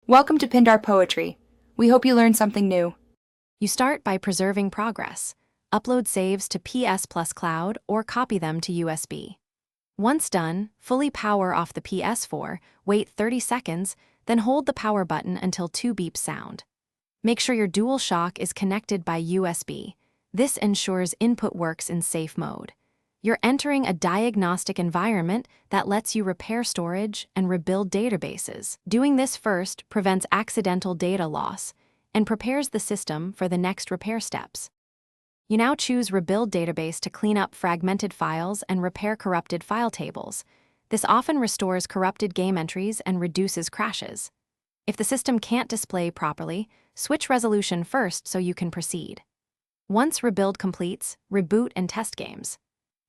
Welcome to Pindar Poetry. We hope you learned something new. You start by preserving progress. Upload saves to PS Plus Cloud or copy them to USB. Once done, fully power off the PS4, wait 30 seconds, then hold the power button until 2 beeps sound. Make sure your DualShock is connected by USB. This ensures input works in safe mode. You're entering a diagnostic environment that lets you repair storage and rebuild databases. Doing this first prevents accidental data loss and prepares the system for the next repair steps. You now choose Rebuild Database to clean up fragmented files and repair corrupted file tables. This often restores corrupted game entries and reduces crashes. If the system can't display properly, switch resolution first so you can proceed. Once rebuild completes, reboot and test games.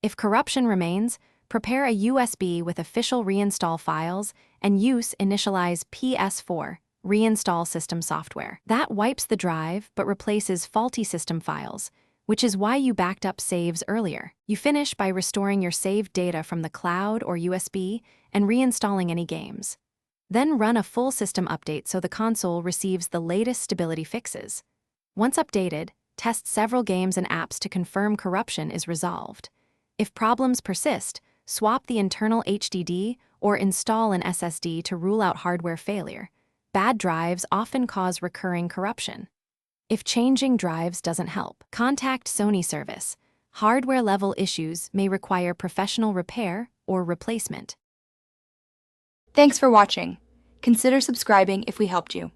If corruption remains, prepare a USB with official reinstall files and initialize PS4, reinstall system software. That wipes the drive but replaces faulty system files, which is why you backed up saves earlier. You finish by restoring your saved data from the cloud or USB and reinstalling any games. Then run a full system update so the console receives the latest stability fixes. Once updated, test several games and apps to confirm corruption is resolved. If problems persist, swap the internal HDD or install an SSD to rule out hardware failure. Bad drives often cause recurring corruption. If changing drives doesn't help, contact Sony service. Hardware-level issues may require professional repair or replacement. Thanks for watching. Consider subscribing if we helped you.